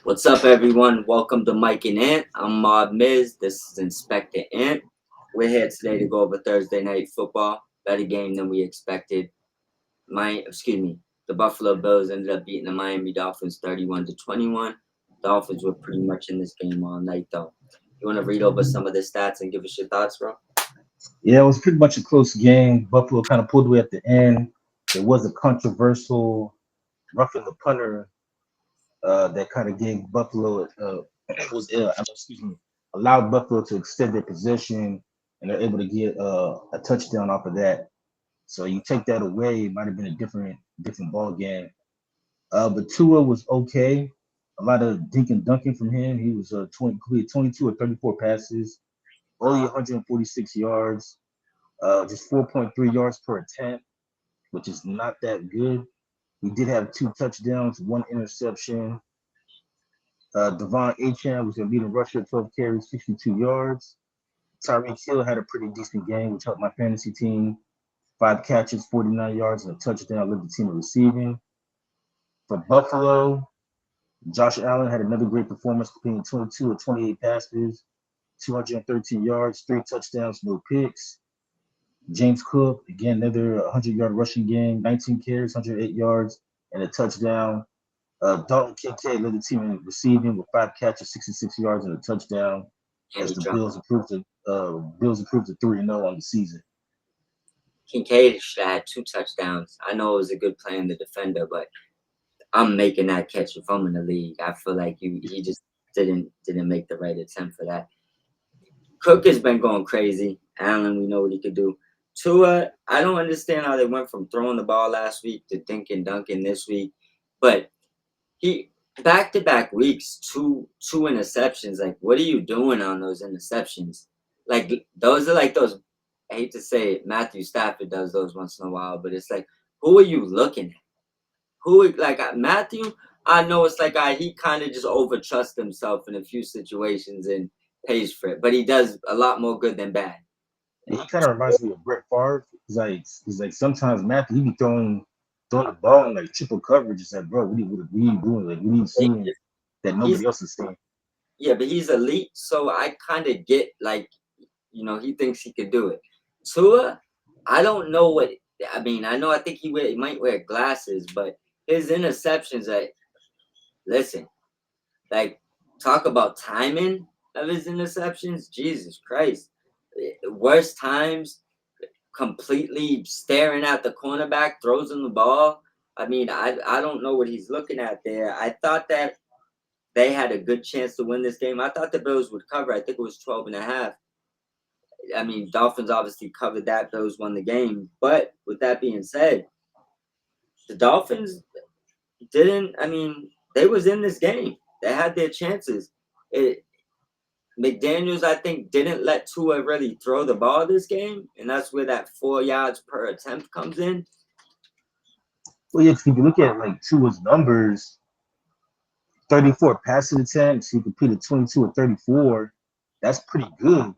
What's up, everyone? Welcome to Mike and Ant. I'm Mob Miz. This is Inspector Ant. We're here today to go over Thursday night football. Better game than we expected. The Buffalo Bills ended up beating the Miami Dolphins 31-21. Dolphins were pretty much in this game all night, though. You want to read over some of the stats and give us your thoughts, bro? Yeah, it was pretty much a close game. Buffalo kind of pulled away at the end. There was a controversial roughing the punter that kind of gave Buffalo excuse me, allowed Buffalo to extend their possession, and they're able to get a touchdown off of that. So you take that away, it might have been a different ball game. But Tua was okay. A lot of dink and dunking from him. He was 22 or 34 passes, only 146 yards, just 4.3 yards per attempt, which is not that good. He did have two touchdowns, one interception. Devon Achane was their leading rusher, 12 carries, 62 yards. Tyreek Hill had a pretty decent game, which helped my fantasy team. Five catches, 49 yards, and a touchdown, led the team in receiving. For Buffalo, Josh Allen had another great performance, completing 22 or 28 passes, 213 yards, three touchdowns, no picks. James Cook, again, another 100-yard rushing game, 19 carries, 108 yards, and a touchdown. Dalton Kincaid led the team in receiving with five catches, 66 yards, and a touchdown. And As he the dropped. Bills improved to 3-0 on the season. Kincaid should have had two touchdowns. I know it was a good play in the defender, but I'm making that catch if I'm in the league. I feel like he just didn't make the right attempt for that. Cook has been going crazy. Allen, we know what he could do. Tua, I don't understand how they went from throwing the ball last week to thinking dunking this week. But he back to back weeks, two interceptions. Like, what are you doing on those interceptions? Like those are like those. I hate to say it, Matthew Stafford does those once in a while, but it's like, who are you looking at? Matthew? I know it's like he kind of just over trusts himself in a few situations and pays for it, but he does a lot more good than bad. And he kind of reminds me of Brett Favre. He's like sometimes Matthew he be throwing the ball in like triple coverage. It's like, bro, what are you doing? Like, what are you seeing that He's nobody else is seeing? Yeah, but he's elite, so I kind of get like he thinks he could do it. Tua, I don't know what I mean. I think he might wear glasses, but his interceptions. Listen, like talk about timing of his interceptions. Jesus Christ, worst times, completely staring at the cornerback, throws him the ball. I mean, I don't know what he's looking at there. I thought that they had a good chance to win this game. I thought the Bills would cover. I think it was 12 and a half. I mean, Dolphins obviously covered that. Bills won the game. But with that being said, the Dolphins didn't. I mean, they was in this game. They had their chances. It, McDaniels, I think, didn't let Tua really throw the ball this game, and that's where that 4 yards per attempt comes in. Well, yeah, 'cause if you look at like Tua's numbers, 34 passing attempts, he completed 22 or 34. That's pretty good.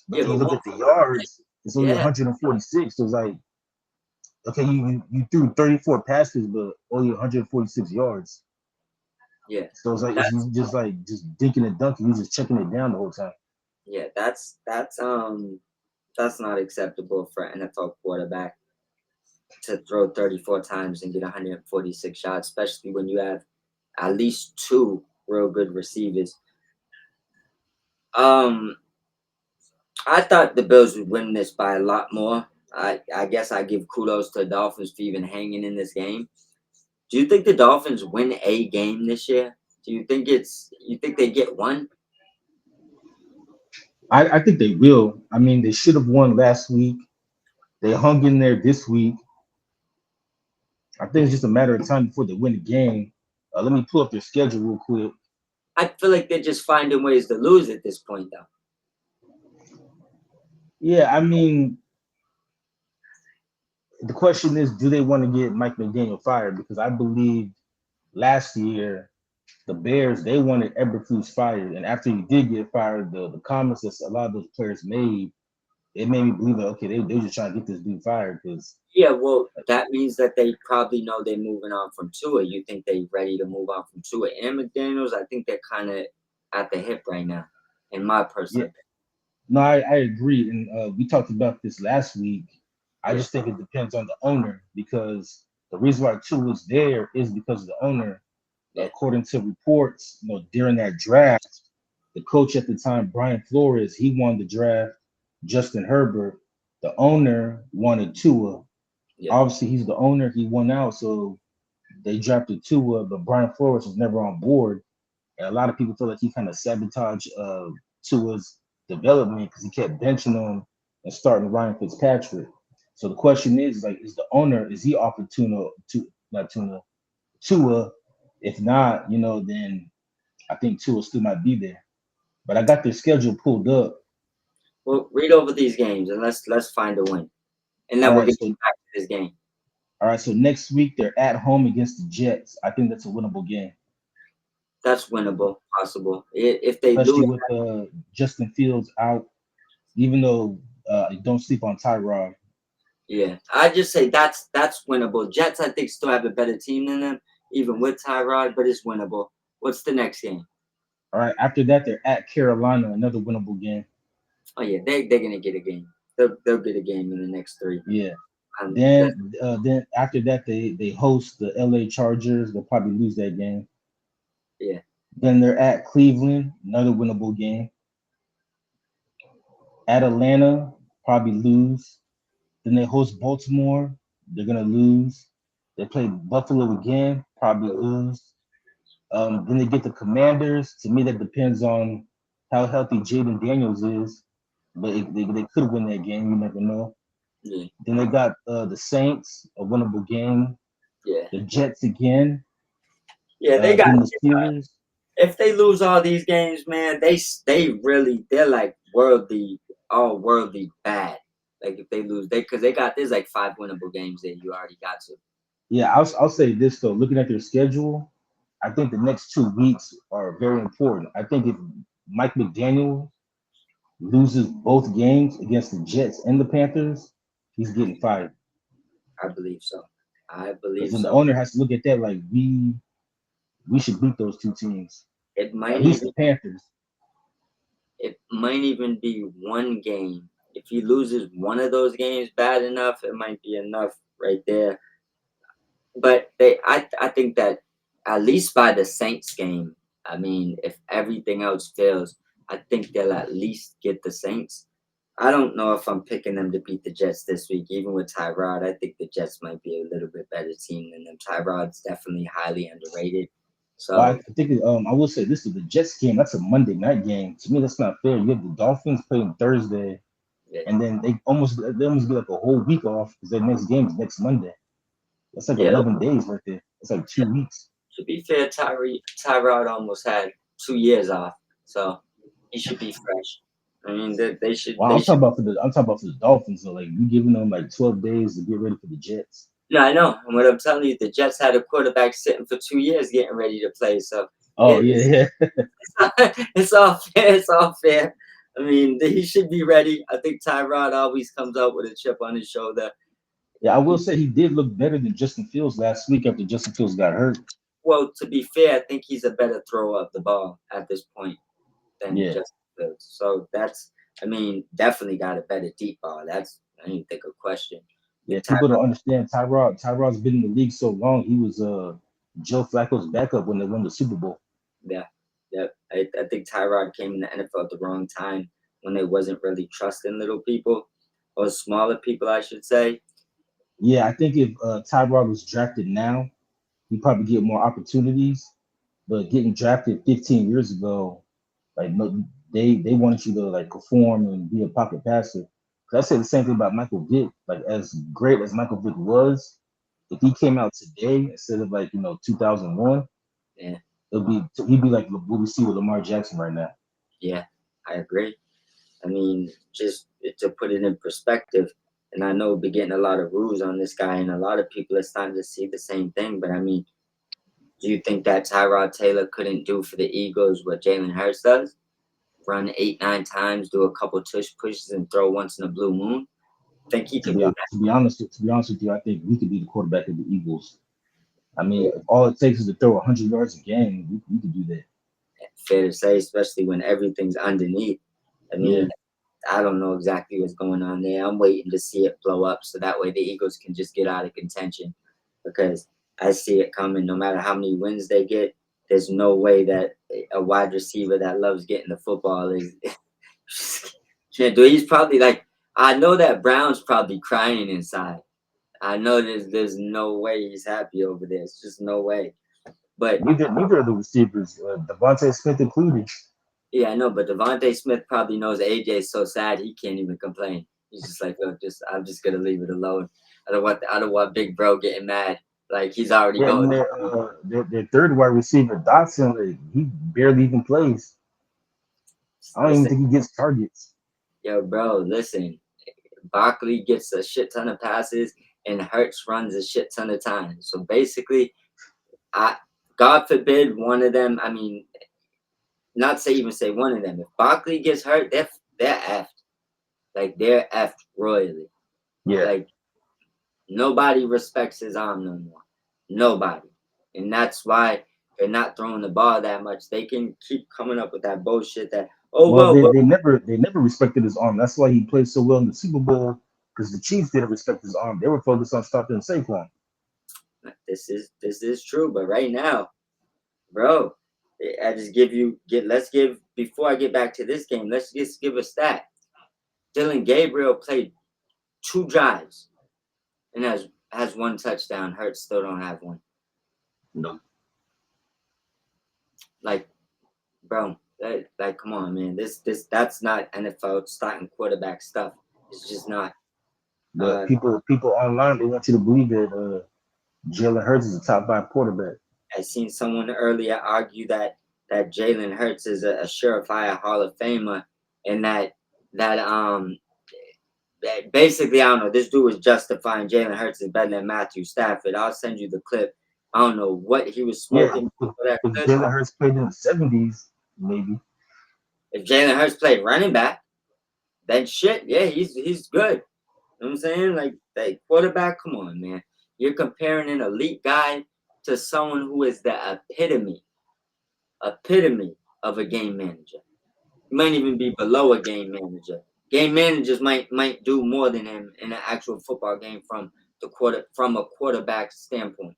But Yeah, then you but look one, at the yards, it's only yeah, 146. So it's like, okay, you threw 34 passes, but only 146 yards. yeah, So it's like it's that's just dinking and dunking. You're just checking it down the whole time. yeah, that's not acceptable for an NFL quarterback to throw 34 times and get 146 shots, especially when you have at least two real good receivers. Um, I thought the Bills would win this by a lot more. I guess I give kudos to the Dolphins for even hanging in this game. Do you think the Dolphins win a game this year? Do you think they get one? I think they will. I mean, they should have won last week. They hung in there this week. I think it's just a matter of time before they win the game. Let me pull up their schedule real quick. I feel like they're just finding ways to lose at this point, though. Yeah, I mean, the question is, do they want to get Mike McDaniel fired? Because I believe last year the Bears they wanted Eberflus fired, and after he did get fired, the comments that a lot of those players made it made me believe that okay, they just trying to get this dude fired because Yeah, well, that means that they probably know they're moving on from Tua. You think they ready to move on from Tua and McDaniels? I think they're kind of at the hip right now, in my yeah, personal opinion. no, I agree, and we talked about this last week. I Yeah, just think it depends on the owner because the reason why Tua was there is because of the owner. yeah, According to reports, during that draft, the coach at the time, Brian Flores, he won the draft. Justin Herbert, the owner, wanted Tua. yeah, Obviously, he's the owner. He won out, so they drafted Tua, but Brian Flores was never on board. And a lot of people feel like he kind of sabotaged Tua's development because he kept benching him and starting Ryan Fitzpatrick. So the question is, like, is the owner is he offered Tua? If not, then I think Tua still might be there. But I got their schedule pulled up. well, read over these games and let's find a win, and All then we'll right, get so back to this game. next week they're at home against the Jets. I think that's a winnable game, That's winnable, possible. If they especially lose, with Justin Fields out. Even though don't sleep on Tyrod. yeah, I just say that's winnable. Jets, I think, still have a better team than them, even with Tyrod, but it's winnable. What's the next game? All right, after that they're at Carolina, another winnable game. Oh yeah, they're gonna get a game. They'll get a game in the next three. Yeah. That's Then after that they host the LA Chargers. They'll probably lose that game. yeah, Then they're at Cleveland, another winnable game. At Atlanta, probably lose. Then they host Baltimore. They're gonna lose. They play Buffalo again, probably lose. Then they get the Commanders. To me, that depends on how healthy Jaden Daniels is. But they could win that game. You never know. yeah, Then they got the Saints, a winnable game. yeah, The Jets again. yeah. They got Then the Steelers. if they lose all these games, man, they really they're like worldly, all worldly bad. Like if they lose, they because they got there's like five winnable games that you already got to. Yeah, I'll say this though. Looking at their schedule, I think the next 2 weeks are very important. I think if Mike McDaniel loses both games against the Jets and the Panthers, he's getting fired. I believe so. I Because believe then the so. owner has to look at that like we should beat those two teams. It At might least even the Panthers. it might even be one game. If he loses one of those games bad enough, it might be enough right there. But I think that at least by the Saints game, I mean, if everything else fails, I think they'll at least get the Saints. I don't know if I'm picking them to beat the Jets this week, even with Tyrod. I think the Jets might be a little bit better team than them. Tyrod's definitely highly underrated. Well, So I think I will say this is the Jets game. That's a Monday night game. To me, that's not fair. You have the Dolphins playing Thursday, yeah, and then they almost get like a whole week off because their next game is next Monday. That's like yeah. 11 days right there. It's like 2 weeks. To be fair, Tyrod almost had 2 years off, so he should be fresh. I mean, they should Well, they should. I'm talking about for the Dolphins. So like you giving them like 12 days to get ready for the Jets. Yeah, I know. And what I'm telling you, the Jets had a quarterback sitting for 2 years getting ready to play. So Oh it, yeah, yeah, it's all fair. It's all fair. I mean, he should be ready. I think Tyrod always comes out with a chip on his shoulder. yeah. I will say he did look better than Justin Fields last week after Justin Fields got hurt. Well, to be fair, I think he's a better thrower of the ball at this point than Yeah, Justin Fields. So that's, I mean, definitely got a better deep ball. That's, I didn't think a question. yeah. With Tyrod, People don't understand Tyrod's been in the league so long. He was Joe Flacco's backup when they won the Super Bowl. yeah, yeah. I think Tyrod came in the NFL at the wrong time when they wasn't really trusting little people or smaller people, I should say. Yeah, I think if Tyrod was drafted now, he'd probably get more opportunities. But getting drafted 15 years ago, like no, they wanted you to like perform and be a pocket passer. 'Cause I say the same thing about Michael Vick. Like as great as Michael Vick was, if he came out today instead of like 2001, Yeah, he'd be like what we see with Lamar Jackson right now. yeah, I agree. I mean, just to put it in perspective, and I know we'll be getting a lot of rules on this guy, and a lot of people are starting to see the same thing. But I mean, do you think that Tyrod Taylor couldn't do for the Eagles what Jalen Hurts does? run 8, 9 times, do a couple tush pushes, and throw once in a blue moon. Think he could do that. To be honest with you, I think we could be the quarterback of the Eagles. I Yeah, mean, if all it takes is to throw 100 yards a game, we could do that. fair to say, especially when everything's underneath. I Yeah, mean, I don't know exactly what's going on there. I'm waiting to see it blow up so that way the Eagles can just get out of contention because I see it coming. No matter how many wins they get, there's no way that a wide receiver that loves getting the football is can't do it. He's probably like, I know that Brown's probably crying inside. I know there's no way he's happy over there. It's just no way. But neither of the receivers, Devontae Smith included. yeah, I know, but Devontae Smith probably knows AJ's so sad he can't even complain. He's just like, look, just I'm just gonna leave it alone. I don't want Big Bro getting mad. Like he's already Yeah, and going. their third wide receiver, Dotson, like, he barely even plays. I don't even Listen, think he gets targets. yo, bro, listen. Barkley gets a shit ton of passes and Hurts runs a shit ton of times. So basically, I God forbid one of them. I mean, not say even say one of them. If Barkley gets hurt, they're effed. Like they're effed royally. Yeah. Like nobody respects his arm no more. Nobody. And that's why they're not throwing the ball that much. They can keep coming up with that bullshit that, oh, Well, well, they never respected his arm. That's why he played so well in the Super Bowl because the Chiefs didn't respect his arm. They were focused on stopping Saquon. this is true. But right now, bro, I just let's give, before I get back to this game, let's just give a stat. Dylan Gabriel played 2 drives and has 1 touchdown. Hurts still don't have one. No. Like, bro, like, come on, man. That's not NFL starting quarterback stuff. It's just not. The Uh, people online, they want you to believe that Jalen Hurts is a top five quarterback. I seen someone earlier argue that Jalen Hurts is a surefire Hall of Famer, and that that basically, I don't know. This dude was justifying Jalen Hurts is better than Matthew Stafford. I'll send you the clip. I don't know what he was Yeah, smoking for that if clip. Jalen Hurts played in the '70s, maybe. If Jalen Hurts played running back, then shit, yeah, he's good. You know what I'm saying? Like quarterback, come on, man. You're comparing an elite guy to someone who is the epitome of a game manager. He might even be below a game manager. Game managers might do more than him in an actual football game from a quarterback standpoint.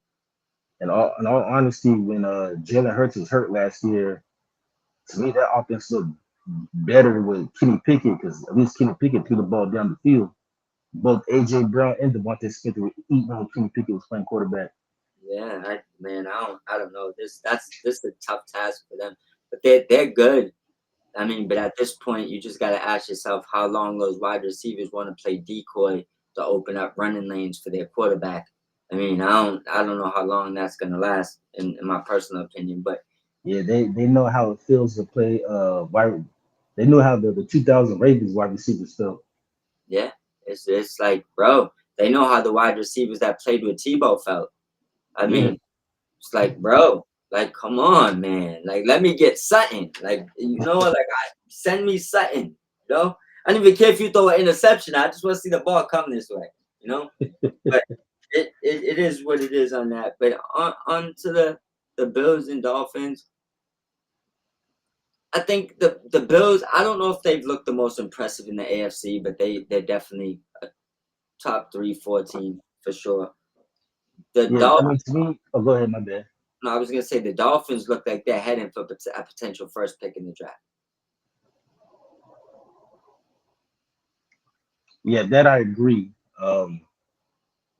In all honesty, when Jalen Hurts was hurt last year, to me that offense looked better with Kenny Pickett because at least Kenny Pickett threw the ball down the field. Both AJ Brown and Devontae Smith were eating when Kenny Pickett was playing quarterback. Yeah, I don't know. This is a tough task for them, but they're good. I mean, but at this point, you just got to ask yourself how long those wide receivers want to play decoy to open up running lanes for their quarterback. I mean, I don't know how long that's gonna last, in my personal opinion. But Yeah, they know how it feels to play wide. They know how the 2000 Ravens wide receivers felt. yeah, it's like, bro, they know how the wide receivers that played with Tebow felt. I Yeah, mean, it's like, bro, like, come on, man. Like, let me get Sutton. Like, send me Sutton. You know, I don't even care if you throw an interception. I just want to see the ball come this way. You know, but it is what it is on that. But on to the Bills and Dolphins. I think the Bills. I don't know if they've looked the most impressive in the AFC, but they're definitely a top 3, 4 team for sure. The yeah. I Dolphins. mean, to me, oh, go ahead, my bad. No, I was gonna say the Dolphins look like they're heading for a potential first pick in the draft. Yeah, that I agree.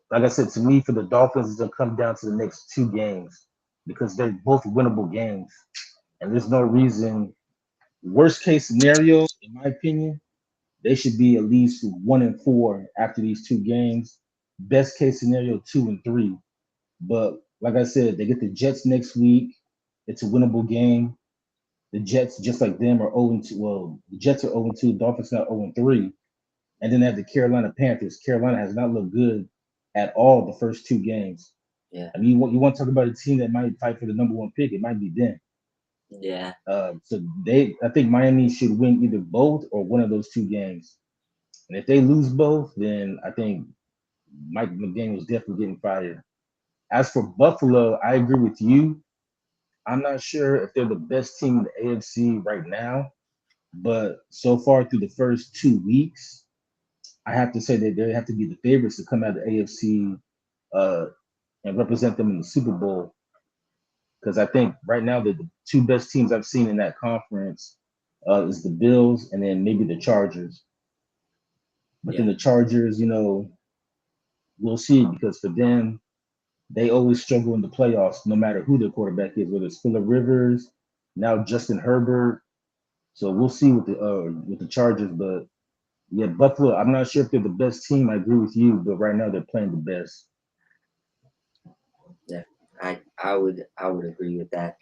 Like I said, to me, for the Dolphins, it's gonna come down to the next two games because they're both winnable games, and there's no reason. Worst case scenario, in my opinion, they should be at least 1-4 after these two games. Best case scenario, 2-3. But like I said, they get the Jets next week. It's a winnable game. The Jets, just like them, are 0-2. Well, the Jets are 0-2. Dolphins not 0-3. And then they have the Carolina Panthers. Carolina has not looked good at all the first two games. Yeah, I mean, you want to talk about a team that might fight for the number one pick? It might be them. Yeah, So I think Miami should win either both or one of those two games. And if they lose both, then I think Mike McDaniel's definitely getting fired. As for Buffalo, I agree with you. I'm not sure if they're the best team in the AFC right now, but so far through the first 2 weeks, I have to say that they have to be the favorites to come out of the AFC uh, and represent them in the Super Bowl. Because I think right now the two best teams I've seen in that conference is the Bills and then maybe the Chargers. But then yeah, the Chargers, we'll see because for them, they always struggle in the playoffs, no matter who their quarterback is, whether it's Phillip Rivers, now Justin Herbert. So we'll see with the Chargers, but yeah, Buffalo. I'm not sure if they're the best team. I agree with you, but right now they're playing the best. yeah. I would agree with that.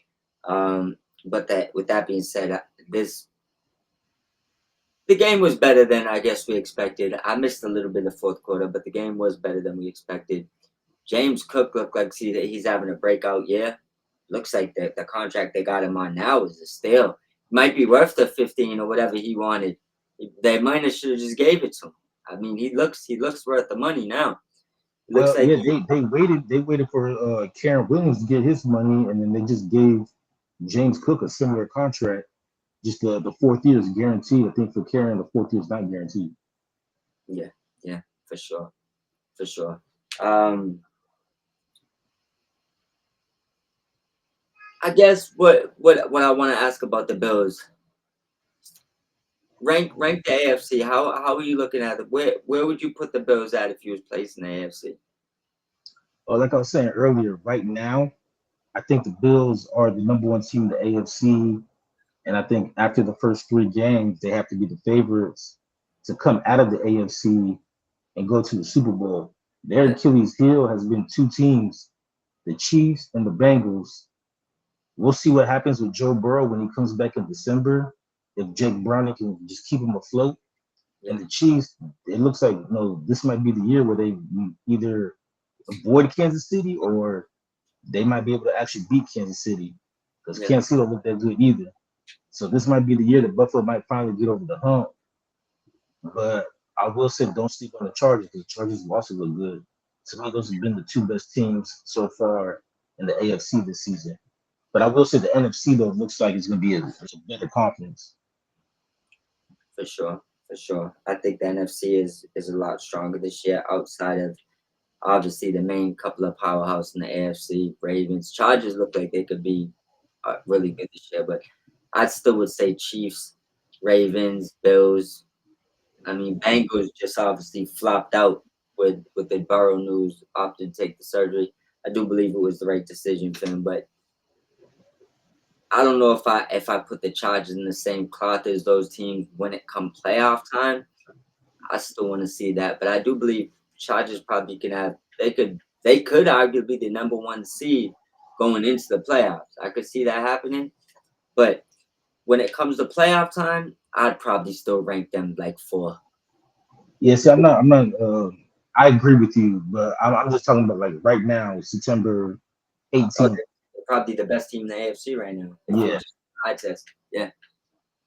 But that with that being said, this the game was better than I guess we expected. I missed a little bit of fourth quarter, but the game was better than we expected. James Cook looked like he's having a breakout year. Looks like the contract they got him on now is a steal. Might be worth the 15 or whatever he wanted. They might have should have just gave it to him. I mean, he looks worth the money now. It looks Well, like yeah, they waited for Karen Williams to get his money, and then they just gave James Cook a similar contract. Just the fourth year is guaranteed. I think for Karen, the fourth year is not guaranteed. yeah, yeah, for sure, for sure. Um, I guess what I want to ask about the Bills. Rank the AFC. How are you looking at it? Where would you put the Bills at if you was placed in the AFC? Like I was saying earlier, right now, I think the Bills are the number one team in the AFC, and I think after the first three games, they have to be the favorites to come out of the AFC and go to the Super Bowl. Their Yeah, Achilles heel has been two teams, the Chiefs and the Bengals. We'll see what happens with Joe Burrow when he comes back in December. If Jake Browning can just keep him afloat, and yeah, the Chiefs, it looks like this might be the year where they either avoid Kansas City or they might be able to actually beat Kansas City because yeah, Kansas City don't look that good either. So this might be the year that Buffalo might finally get over the hump. But I will say don't sleep on the Chargers because the Chargers have also look good. To me, those have been the two best teams so far in the AFC this season. But I will say the NFC though looks like it's going to be a better conference. for sure, for sure. I think the NFC is a lot stronger this year outside of obviously the main couple of powerhouse in the AFC. Ravens, Chargers look like they could be really good this year, but I still would say Chiefs, Ravens, Bills. I mean, Bengals just obviously flopped out with the Burrow news, opted to take the surgery. I do believe it was the right decision for him, but I don't know if I put the Chargers in the same cloth as those teams when it come playoff time. I still want to see that, but I do believe Chargers probably can have they could arguably be the number one seed going into the playoffs. I could see that happening, but when it comes to playoff time, I'd probably still rank them like four. Yeah, see, I'm not. I agree with you, but I'm just talking about like right now, September Oh, 18th. they're probably the best team in the AFC right now. If you Yeah, just eye test, yeah,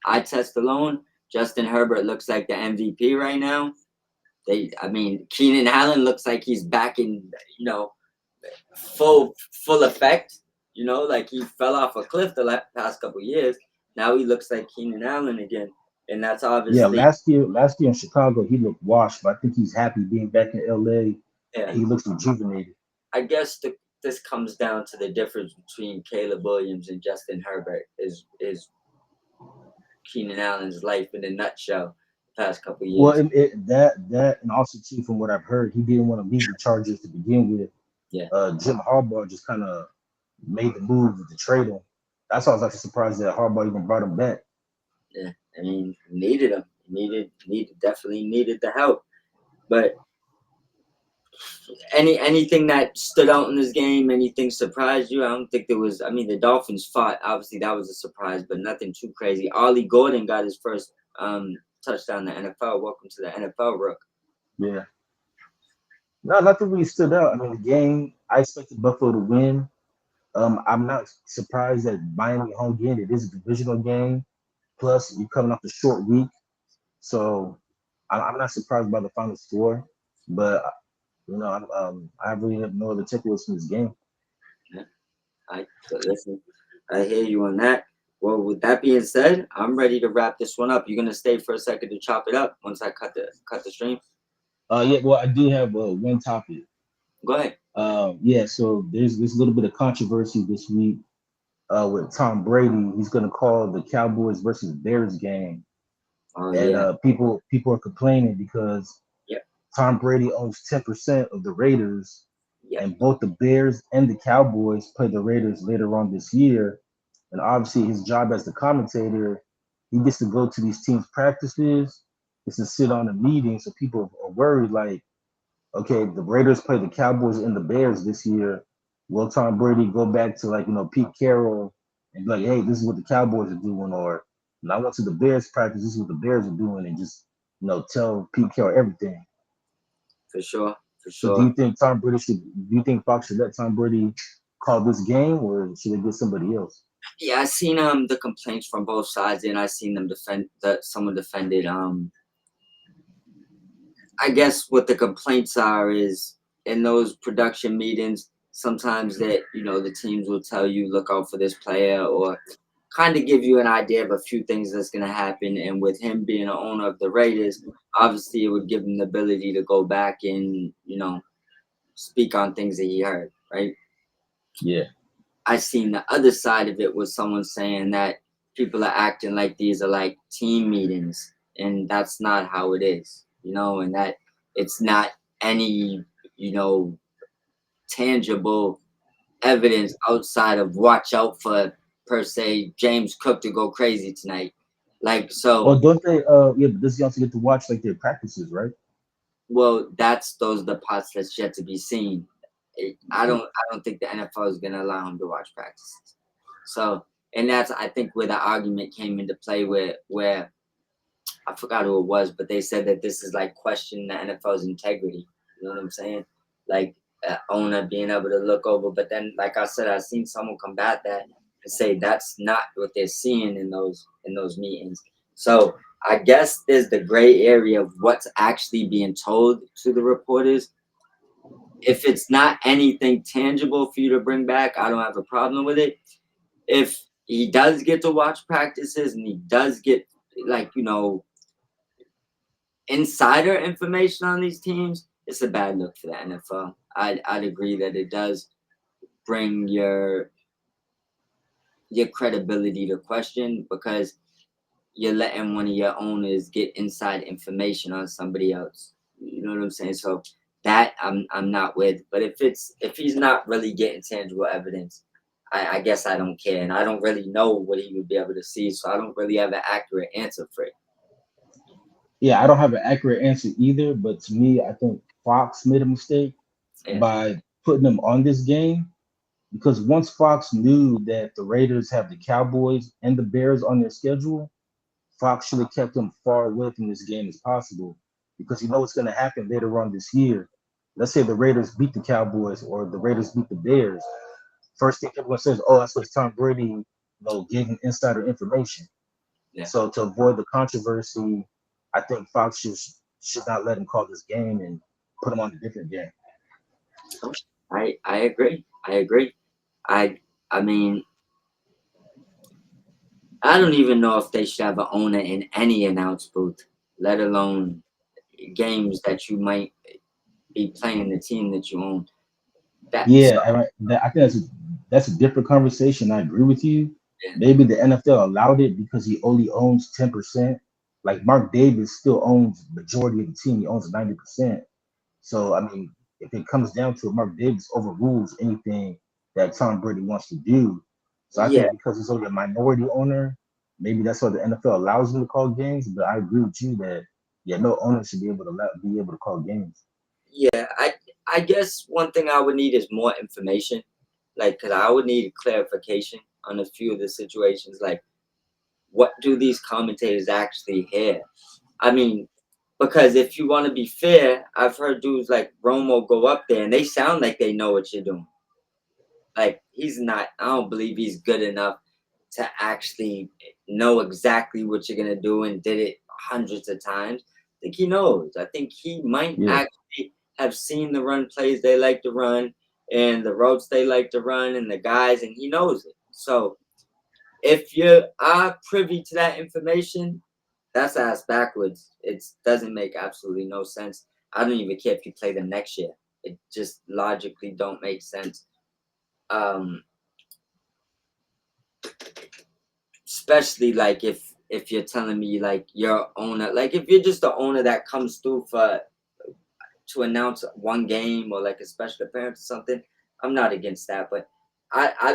eye test alone, Justin Herbert looks like the MVP right now. I mean, Keenan Allen looks like he's back in, you know, full effect. Like he fell off a cliff the past couple years. Now he looks like Keenan Allen again, and that's yeah. obviously Last year in Chicago, he looked washed, but I think he's happy being back in LA, and yeah. he looks rejuvenated. I guess this comes down to the difference between Caleb Williams and Justin Herbert is Keenan Allen's life in a nutshell the past couple Well, years. that and also too, from what I've heard, he didn't want to leave the Chargers to begin with. Yeah, Jim Harbaugh just kind of made the move to trade him. That's why I was actually surprised that Harbaugh even brought him back. yeah. I mean, needed him. Definitely needed the help. But anything that stood out in this game, anything surprised you? I don't think there was. I mean, the Dolphins fought. Obviously, that was a surprise, but nothing too crazy. Ollie Gordon got his first touchdown in the NFL. Welcome to the NFL, Rook. Yeah, no, nothing really stood out. I mean, the game I expected Buffalo to win. I'm not surprised that Miami home game. It is a divisional game. Plus, you're coming off the short week, so I'm not surprised by the final score. But I really have no other takeaways from this game. Yeah, listen. I hear you on that. Well, with that being said, I'm ready to wrap this one up. You're gonna stay for a second to chop it up once I cut the stream. Yeah, well, I do have one topic. Go ahead. Yeah, so there's a little bit of controversy this week with Tom Brady. He's going to call the Cowboys versus Bears game, Oh and yeah. people are complaining because Yep. Tom Brady owns 10% of the Raiders, Yep. and both the Bears and the Cowboys play the Raiders later on this year. And obviously, his job as the commentator, he gets to go to these teams' practices, gets to sit on the meetings. So people are worried, like, okay, the Raiders play the Cowboys and the Bears this year. Will Tom Brady go back to like Pete Carroll and be like, hey, this is what the Cowboys are doing, or I went to the Bears practice, this is what the Bears are doing, and just tell Pete Carroll everything. For sure. For So do sure. you think Tom Brady should? Do you think Fox should let Tom Brady call this game, or should they get somebody else? Yeah, I seen the complaints from both sides, and I seen them defend that someone defended. I guess what the complaints are is in those production meetings, sometimes that the teams will tell you look out for this player or kind of give you an idea of a few things that's going to happen. And with him being an owner of the Raiders, obviously it would give him the ability to go back and speak on things that he heard. Right. Yeah. I seen the other side of it was someone saying that people are acting like these are like team meetings, and that's not how it is, and that it's not any, you know, tangible evidence outside of watch out for per se James Cook to go crazy tonight. Like so, Well, don't they? Yeah, but does he also get to watch like their practices, right? well, that's those are the parts that's yet to be seen. I don't think the NFL is gonna allow him to watch practices. So, and that's I think where the argument came into play where I forgot who it was, but they said that this is like questioning the NFL's integrity. You know what I'm saying? Like owner being able to look over, but then like I said, I've seen someone combat that and say that's not what they're seeing in those meetings. So I guess there's the gray area of what's actually being told to the reporters. If it's not anything tangible for you to bring back, I don't have a problem with it. If he does get to watch practices and he does get like insider information on these teams, it's a bad look for the NFL. I'd agree that it does bring your credibility to question because you're letting one of your owners get inside information on somebody else. You know what I'm saying? So that I'm not with. But if he's not really getting tangible evidence, I guess I don't care, and I don't really know what he would be able to see, so I don't really have an accurate answer for it. Yeah, I don't have an accurate answer either, but to me, I think Fox made a mistake Yeah, by putting them on this game because once Fox knew that the Raiders have the Cowboys and the Bears on their schedule, Fox should have kept them far away from this game as possible because you know what's going to happen later on this year. Let's say the Raiders beat the Cowboys or the Raiders beat the Bears. First thing everyone says, "Oh, that's because Tom Brady, gave him insider information." yeah. So to avoid the controversy, I think Fox should not let him call this game and put him on a different game. I agree. I agree. I I mean, I don't even know if they should have an owner in any announce booth, let alone games that you might be playing the team that you own. That so Yeah, I think that's a different conversation. I agree with you. yeah, Maybe the NFL allowed it because he only owns 10%. Like Mark Davis still owns majority of the team. He owns 90%. So I mean, if it comes down to it, Mark Davis overrules anything that Tom Brady wants to do. So I yeah, think because he's only a minority owner, maybe that's why the NFL allows him to call games. But I agree with you that yeah, no owner should be able to call games. yeah. I guess one thing I would need is more information, like because I would need clarification on a few of the situations, like what do these commentators actually hear? I mean, because if you want to be fair, I've heard dudes like Romo go up there and they sound like they know what you're doing. Like he's not. I don't believe he's good enough to actually know exactly what you're gonna do and did it hundreds of times. I think he knows. I think he might Yeah, actually have seen the run plays they like to run and the routes they like to run and the guys, and he knows it. So if you are privy to that information, that's ass backwards. It doesn't make absolutely no sense. I don't even care if you play them next year. It just logically don't make sense. Um, Especially like if you're telling me like your owner, like if you're just the owner that comes through for to announce one game or like a special appearance or something, I'm not against that. But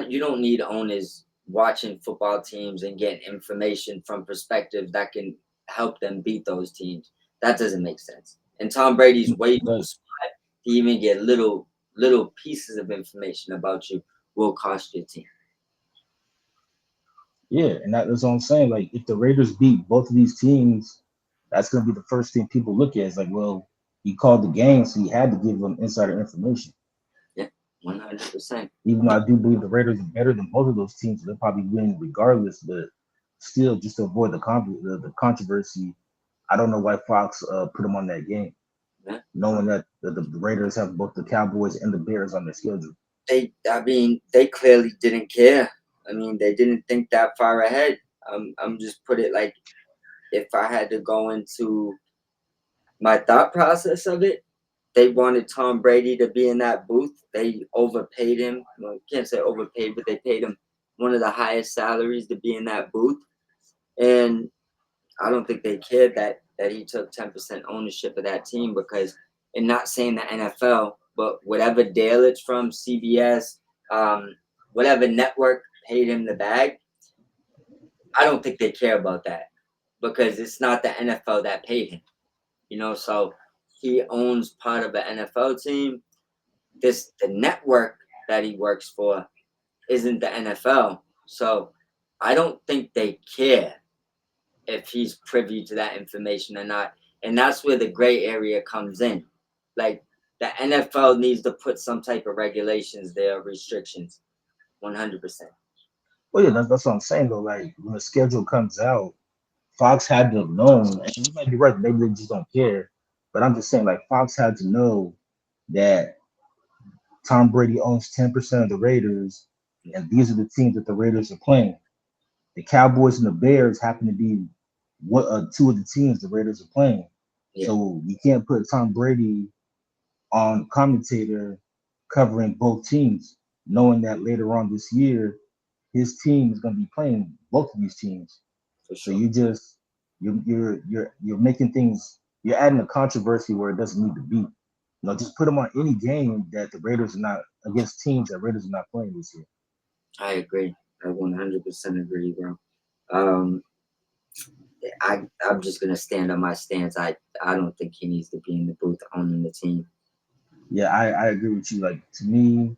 you don't need owners watching football teams and getting information from perspectives that can help them beat those teams. That doesn't make sense. And Tom Brady's way too right. smart to even get little pieces of information about you will cost your team. Yeah, and that's what I'm saying. Like, if the Raiders beat both of these teams, that's gonna be the first thing people look at. It's like, well, he called the game, so he had to give them insider information. Yeah, 100%. Even though I do believe the Raiders are better than both of those teams, so they'll probably win regardless. But still, just to avoid the controversy, I don't know why Fox put them on that game, Yeah. knowing that the Raiders have both the Cowboys and the Bears on their schedule. I mean, they clearly didn't care. I mean, they didn't think that far ahead. I'm just put it like if I had to go into my thought process of it, they wanted Tom Brady to be in that booth. They overpaid him. Well, can't say overpaid, but they paid him one of the highest salaries to be in that booth. And I don't think they cared that he took 10% ownership of that team because, and not saying the NFL, but whatever deal it's from, CBS, whatever network paid him the bag, I don't think they care about that because it's not the NFL that paid him, So he owns part of the NFL team. The network that he works for isn't the NFL, so I don't think they care if he's privy to that information or not. And that's where the gray area comes in. Like the NFL needs to put some type of regulations there, restrictions, 100%. Well, yeah, that's what I'm saying though. Like when the schedule comes out, Fox had to have known, and you might be right. Maybe they just don't care, but I'm just saying, like Fox had to know that Tom Brady owns 10% of the Raiders, and these are the teams that the Raiders are playing. The Cowboys and the Bears happen to be what two of the teams the Raiders are playing. Yeah, So you can't put Tom Brady on commentator covering both teams, knowing that later on this year his team is going to be playing both of these teams. for So sure. you're making things, you're adding a controversy where it doesn't need to be. Just put them on any game that the Raiders are not against teams that Raiders are not playing this year. I agree. I 100% agree, bro. Um, I'm just gonna stand on my stance. I don't think he needs to be in the booth owning the team. Yeah, I agree with you. Like to me,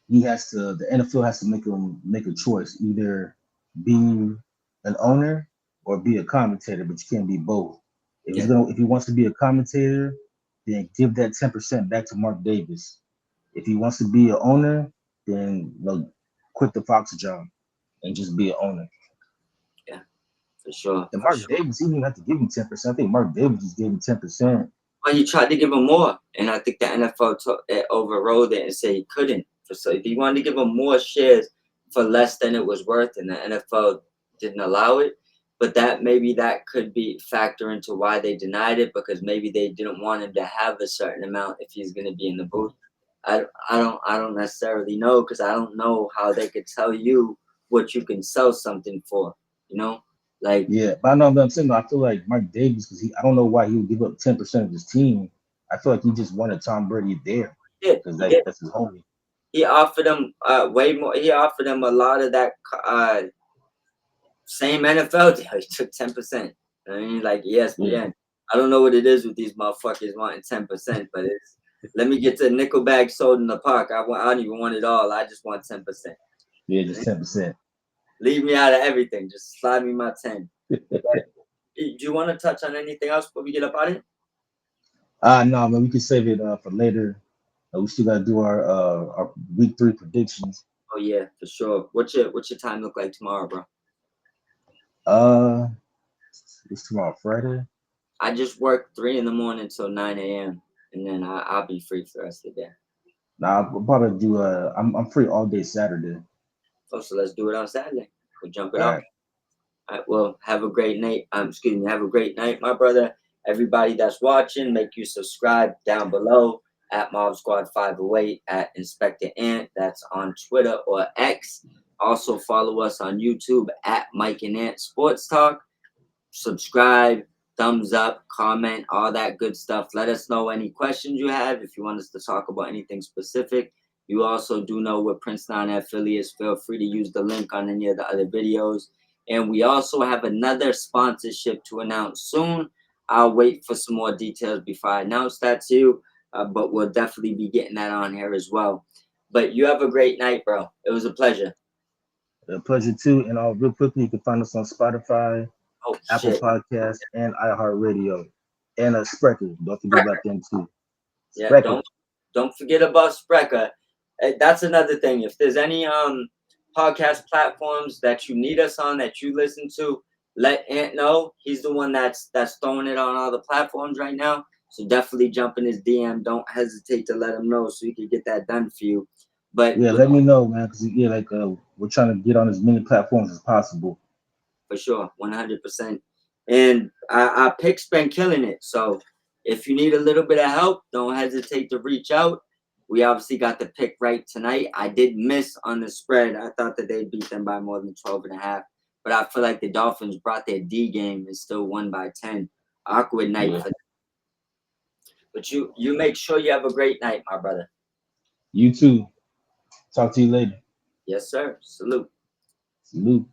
the NFL has to make a choice, either be an owner or be a commentator, but you can't be both. Yeah, If he wants to be a commentator, then give that 10% back to Mark Davis. If he wants to be an owner, then quit the Fox job and just be an owner. yeah, for sure, And for Mark sure. Davis, he didn't even have to give him 10%. I think Mark Davis just gave him 10%. Well, he tried to give him more, and I think the NFL overrode it and said he couldn't. So if he wanted to give him more shares for less than it was worth, and the NFL didn't allow it, but maybe that could be factor into why they denied it because maybe they didn't want him to have a certain amount if he's going to be in the booth. I don't necessarily know because I don't know how they could tell you what you can sell something for. You know, like Yeah, but I know what I'm saying. Though, I feel like Mark Davis, because I don't know why he would give up 10% of his team. I feel like he just wanted Tom Brady there because he did. that's his homie. He offered him way more. He offered him a lot of that same NFL deal. He took 10%. I mean, like Yeah, ESPN. I don't know what it is with these motherfuckers wanting 10%, but it's let me get the nickel bag sold in the park. I don't even want it all. I just want 10%. yeah, just 10%. Leave me out of everything. Just slide me my 10. But do you want to touch on anything else before we get up out of here? No, man, we can save it for later. We still got to do our week 3 predictions. Oh yeah, for sure. What's your time look like tomorrow, bro? Uh, it's tomorrow, Friday. I just work 3 in the morning till 9 a.m. and then I'll be free for the rest of the day. Nah, I'm about to do. I'm free all day Saturday. Oh, so let's do it on Saturday. We'll jump it All off. right. All right, well, have a great night. Excuse me, have a great night, my brother. Everybody that's watching, make you subscribe down below at Mob Squad 508 at Inspector Ant. That's on Twitter or X. Also follow us on YouTube at Mike and Ant Sports Talk. Subscribe, thumbs up, comment, all that good stuff. Let us know any questions you have. If you want us to talk about anything specific, you also do know we're Prince 9 affiliates. Feel free to use the link on any of the other videos. And we also have another sponsorship to announce soon. I'll wait for some more details before I announce that to you, but we'll definitely be getting that on here as well. But you have a great night, bro. It was a pleasure. A pleasure too. And real quickly, you can find us on Spotify, Oh, Apple shit. Podcasts, and iHeartRadio, and Spreaker. Don't forget about them too. Yeah, Spreaker. don't forget about Sprecher. That's another thing. If there's any podcast platforms that you need us on that you listen to, let Ant know. He's the one that's throwing it on all the platforms right now. So definitely jump in his DM. Don't hesitate to let him know so he can get that done for you. But Yeah, let me know, man. Cause yeah, like we're trying to get on as many platforms as possible. for sure, 100%. And our pick's been killing it. So if you need a little bit of help, don't hesitate to reach out. We obviously got the pick right tonight. I did miss on the spread. I thought that they'd beat them by more than 12.5. But I feel like the Dolphins brought their D game and still won by 10. Awkward night Yeah. for them. But you make sure you have a great night, my brother. You too. Talk to you later. Yes, sir. Salute. Salute.